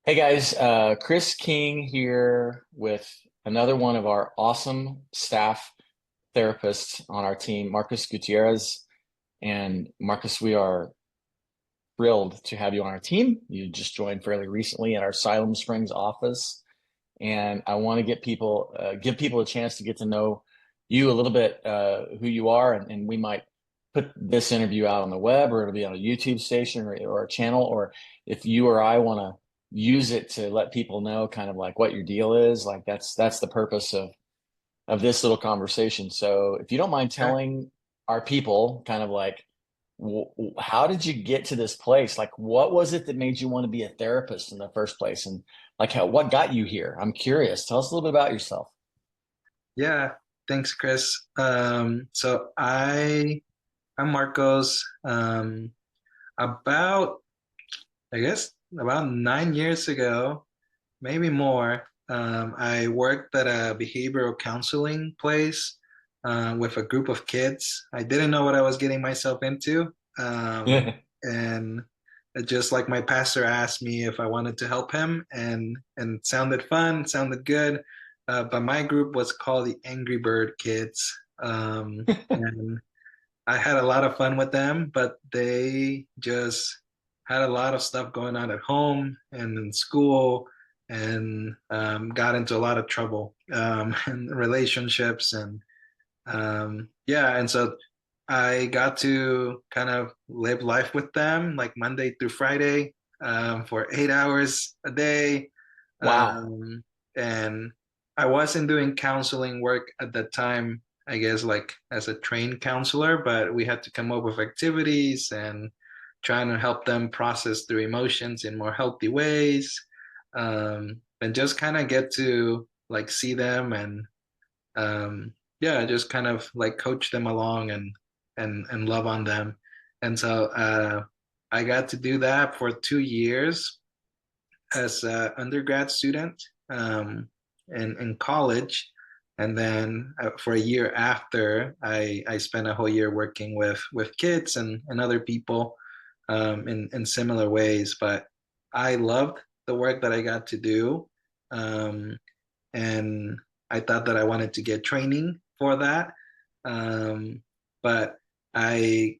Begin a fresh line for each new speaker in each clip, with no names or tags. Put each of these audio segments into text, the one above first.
Hey guys, Chris King here with another one of our awesome staff therapists on our team, Marcos Gutierrez. And Marcus, we are thrilled to have you on our team. You just joined fairly recently in our Siloam Springs office, and I want to give people a chance to get to know you a little bit, who you are, and we might put this interview out on the web, or it'll be on a YouTube station or a channel, or if you or I want to use it to let people know kind of like what your deal is, like that's the purpose of this little conversation. So if you don't mind
Okay.
telling our people kind of like how did you get to this place? Like, what was it that made you want to be a therapist in the first place? And like, what got you here? I'm curious. Tell us a little bit about yourself.
Yeah, thanks, Chris. I'm Marcos. About I guess about 9 years ago, maybe more. I worked at a behavioral counseling place with a group of kids. I didn't know what I was getting myself into,
Yeah.
and just like my pastor asked me if I wanted to help him, and it sounded fun, sounded good. But my group was called the Angry Bird Kids, and I had a lot of fun with them, but they just had a lot of stuff going on at home and in school, and got into a lot of trouble in relationships, and yeah, and so I got to kind of live life with them like Monday through Friday, for 8 hours a day.
Wow.
Um, and I wasn't doing counseling work at that time, I guess, like as a trained counselor, but we had to come up with activities and trying to help them process their emotions in more healthy ways. And just kind of get to like see them, and yeah, just kind of like coach them along, and love on them. And so I got to do that for 2 years as an undergrad student, in college. And then for a year after, I spent a whole year working with kids and other people, in similar ways. But I loved the work that I got to do. Um, and I thought that I wanted to get training for that. Um, but I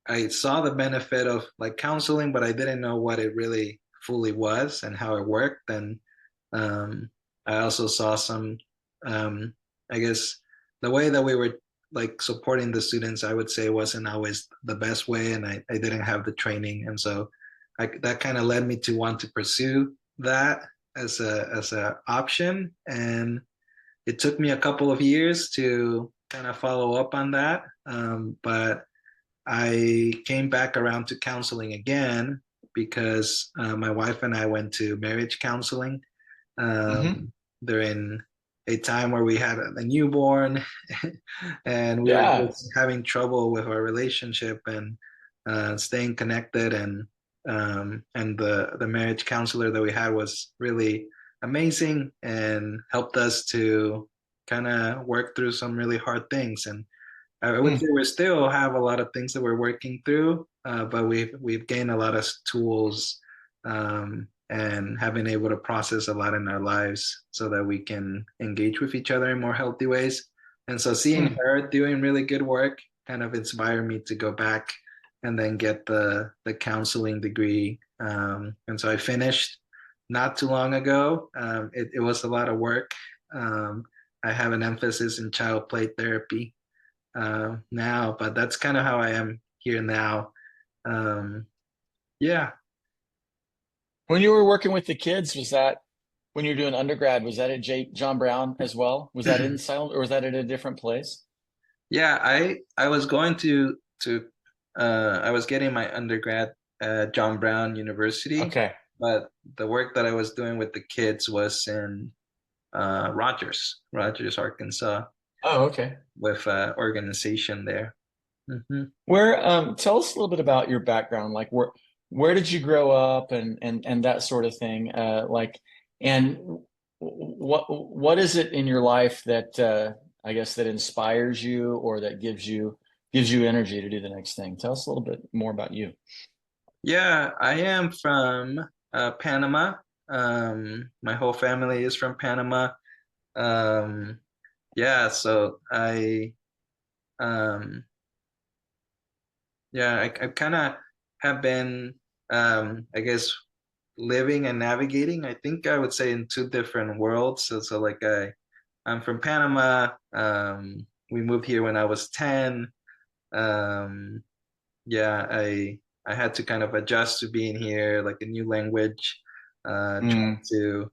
I saw the benefit of like counseling, but I didn't know what it really fully was and how it worked. And um, I also saw some, um, I guess, the way that we were like supporting the students, I would say wasn't always the best way, and I didn't have the training, and so that kind of led me to want to pursue that as a option. And it took me a couple of years to kind of follow up on that, but I came back around to counseling again because my wife and I went to marriage counseling
Hmm.
during a time where we had a newborn, and we were
Yeah.
just having trouble with our relationship, and staying connected. And the marriage counselor that we had was really amazing and helped us to kind of work through some really hard things. And I would say
Mm.
we still have a lot of things that we're working through, but we've gained a lot of tools, and have been able to process a lot in our lives so that we can engage with each other in more healthy ways. And so seeing
Mm.
her doing really good work kind of inspired me to go back and then get the counseling degree. And so I finished not too long ago. It was a lot of work. Um, I have an emphasis in child play therapy now, but that's kind of how I am here now. Um, yeah,
When you were working with the kids, was that when you were doing undergrad, was that at John Brown as well? Was that in Silent or was that at a different place?
yeah. I was going to I was getting my undergrad at John Brown University,
Okay.
but the work that I was doing with the kids was in Rogers, Arkansas,
Oh, okay.
with an organization there. Hmm.
Where tell us a little bit about your background, like where did you grow up and that sort of thing. Like and what is it in your life that I guess that inspires you or that gives you energy to do the next thing? Tell us a little bit more about you.
Yeah, I am from Panama. My whole family is from Panama. Um, yeah, so um, I kind of have been, I guess, living and navigating. I think I would say in two different worlds. So like I'm from Panama. We moved here when I was 10. Um, yeah, I had to kind of adjust to being here, like a new language, trying
Mm,
to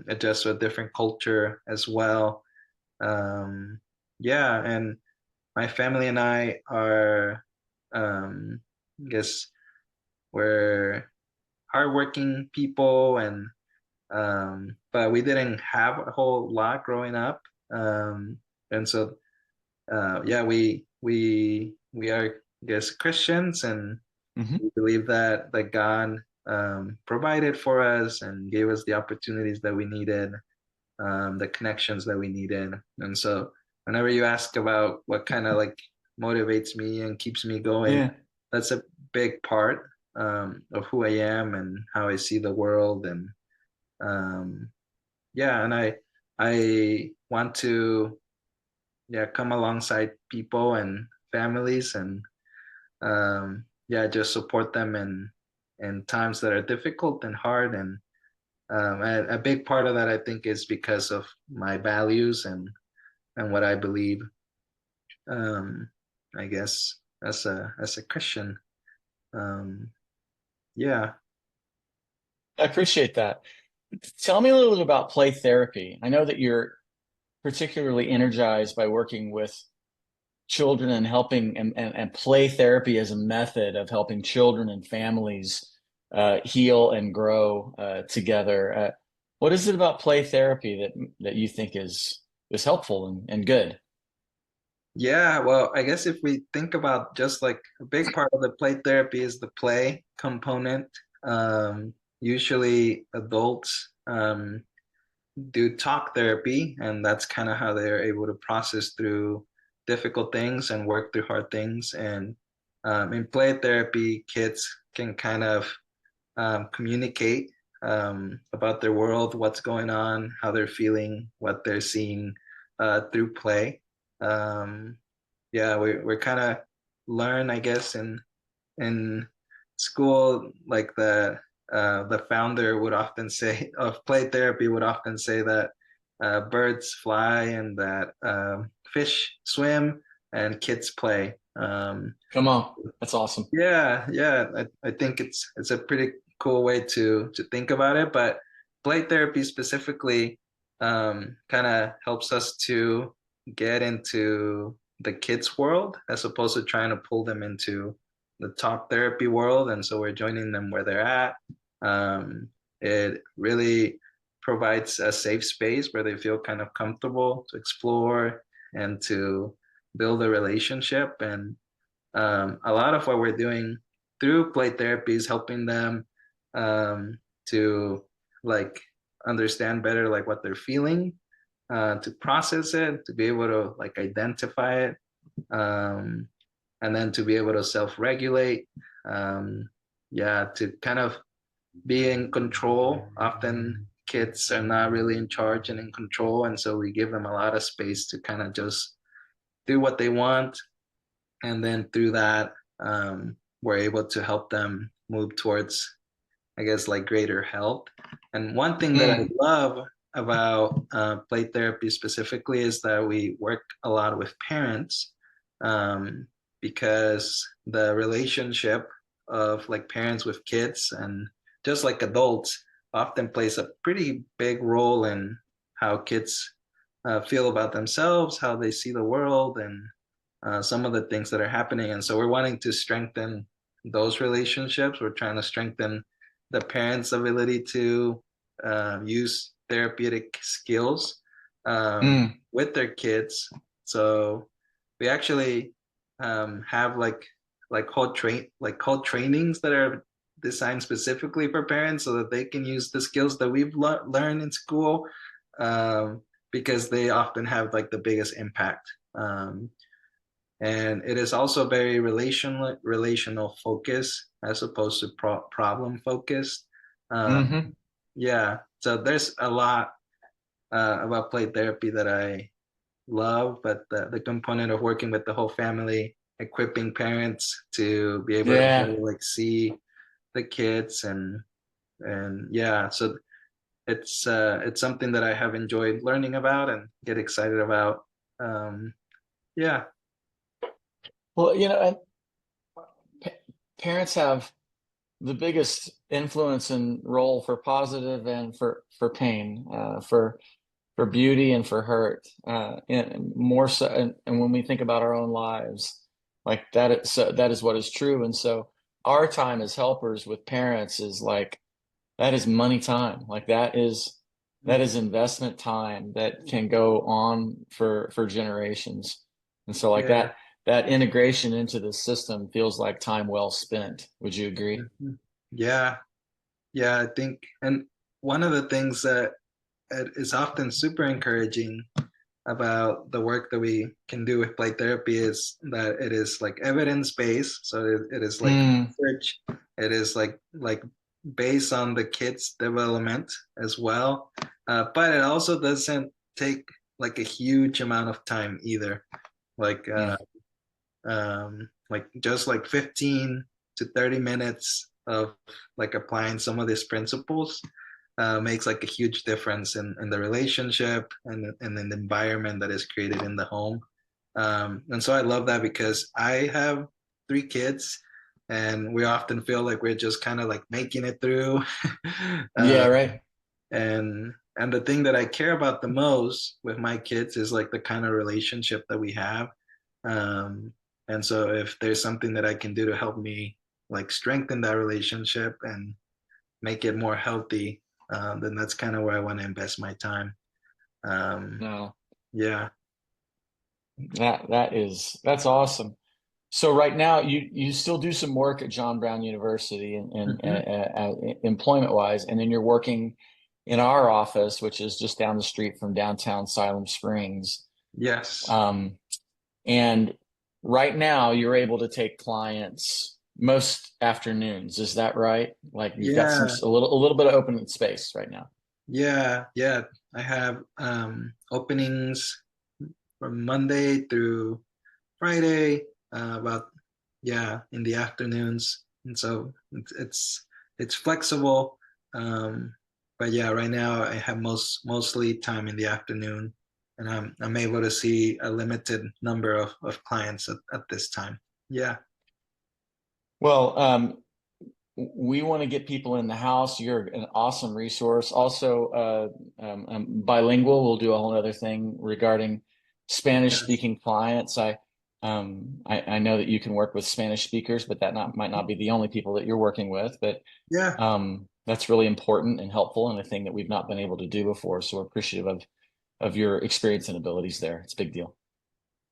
adjust to a different culture as well. Um, yeah, and my family and I are, I guess, we're hardworking people, and but we didn't have a whole lot growing up, and so yeah, we are, I guess, Christians, and
hmm
we believe that God provided for us and gave us the opportunities that we needed, the connections that we needed. And so whenever you ask about what kind of like motivates me and keeps me going,
Yeah.
that's a big part of who I am and how I see the world. And um, yeah, and I want to, yeah, come alongside people and families, and yeah, just support them in times that are difficult and hard. And a big part of that, I think, is because of my values and what I believe. Um, I guess as a Christian. Um, yeah,
I appreciate that. Tell me a little bit about play therapy. I know that you're particularly energized by working with children and helping and play therapy as a method of helping children and families heal and grow together. What is it about play therapy that you think is helpful and good?
yeah. Well, I guess if we think about just like a big part of the play therapy is the play component. Usually adults do talk therapy, and that's kind of how they're able to process through difficult things and work through hard things. And in play therapy, kids can kind of communicate about their world, what's going on, how they're feeling, what they're seeing through play. Um, yeah, we're kind of learn, I guess, in school, like the founder would often say of play therapy would often say that birds fly and that fish swim and kids play.
Come on, that's awesome.
Yeah, I think it's a pretty cool way to think about it. But play therapy specifically kind of helps us to get into the kids' world as opposed to trying to pull them into the talk therapy world. And so we're joining them where they're at. It really provides a safe space where they feel kind of comfortable to explore and to build a relationship. And a lot of what we're doing through play therapy is helping them to like understand better like what they're feeling, to process it, to be able to like identify it, um, and then to be able to self-regulate. Yeah, to kind of be in control. Often kids are not really in charge and in control, and so we give them a lot of space to kind of just do what they want, and then through that we're able to help them move towards, I guess, like greater health. And one thing that I
Mm,
love about play therapy specifically is that we work a lot with parents, um, because the relationship of like parents with kids and just like adults often plays a pretty big role in how kids feel about themselves, how they see the world, and some of the things that are happening. And so we're wanting to strengthen those relationships. We're trying to strengthen the parents' ability to use therapeutic skills
mm.
with their kids. So we actually have like whole trainings that are designed specifically for parents so that they can use the skills that we've learned in school, um, because they often have like the biggest impact. And it is also very relational focus as opposed to problem focused.
Hmm.
Yeah, so there's a lot about play therapy that I love, but the component of working with the whole family, equipping parents to be able to
Yeah.
better like see the kids and yeah, so it's something that I have enjoyed learning about and get excited about. Um, yeah,
Well, and pa parents have the biggest influence and role for positive and for pain, for beauty and for hurt, and more so. And when we think about our own lives, like that is what is true. And so our time as helpers with parents is like that is money time. Like that is investment time that can go on for generations. And so like
yeah.
that integration into the system feels like time well spent. Would you agree?
Mhm. Yeah, yeah, I think, and one of the things that is often super encouraging about the work that we can do with play therapy is that it is like evidence based. So it is like
Mm,
research. It is like based on the kids' development as well. But it also doesn't take like a huge amount of time either. Like
mm.
like just like 15 to 30 minutes of like applying some of these principles makes like a huge difference in the relationship and in the environment that is created in the home. And so I love that because I have three kids and we often feel like we're just kind of like making it through. uh,
Yeah, right.
and the thing that I care about the most with my kids is like the kind of relationship that we have. Um, and so if there's something that I can do to help me like strengthen that relationship and make it more healthy, then that's kind of where I want to invest my time. Um,
No,
yeah.
that's awesome. So right now you still do some work at John Brown University and,
Hmm.
employment wise, and then you're working in our office, which is just down the street from downtown Siloam Springs.
Yes.
Um, and right now you're able to take clients most afternoons. Is that right? Like you've got some
Yeah.
a little bit of open space right now.
Yeah. Yeah. I have openings from Monday through Friday, about yeah, in the afternoons, and so it's flexible. Um, but yeah, right now I have mostly time in the afternoon, and I'm able to see a limited number of clients at this time. Yeah.
Well, we want to get people in the house. You're an awesome resource. Also, bilingual. We'll do a whole other thing regarding Spanish
Yes.
speaking clients. I know that you can work with Spanish speakers, but that might not be the only people that you're working with. But
Yeah.
that's really important and helpful and a thing that we've not been able to do before. So we're appreciative of your experience and abilities there. It's a big deal.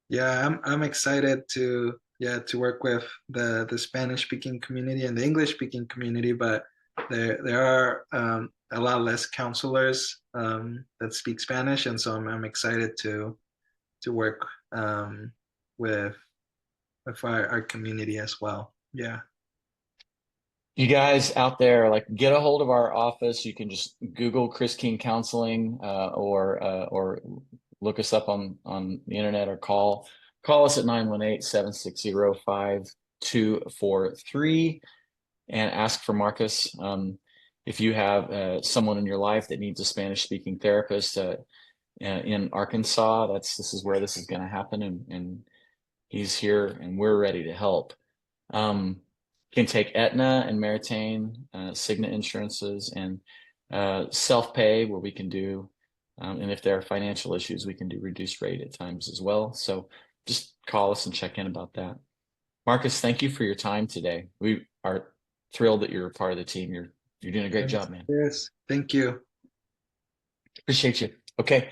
Yeah, I'm excited to yeah to work with the Spanish speaking community and the English speaking community, but there are a lot less counselors that speak Spanish, and so I'm excited to work with our community as well. Yeah.
You guys out there, like get a hold of our office. You can just Google Chris King Counseling, or look us up on the internet, or call us at 918-760-5243 and ask for Marcus. If you have someone in your life that needs a Spanish speaking therapist in Arkansas, this is where this is going to happen, and he's here and we're ready to help. Um, can take Aetna and Meritain, Cigna insurances, and self-pay where we can do, and if there are financial issues, we can do reduced rate at times as well. So just call us and check in about that. Marcus, thank you for your time today. We are thrilled that you're a part of the team. You're doing a great
Yes.
job, man.
Yes. Thank you.
Appreciate you. Okay.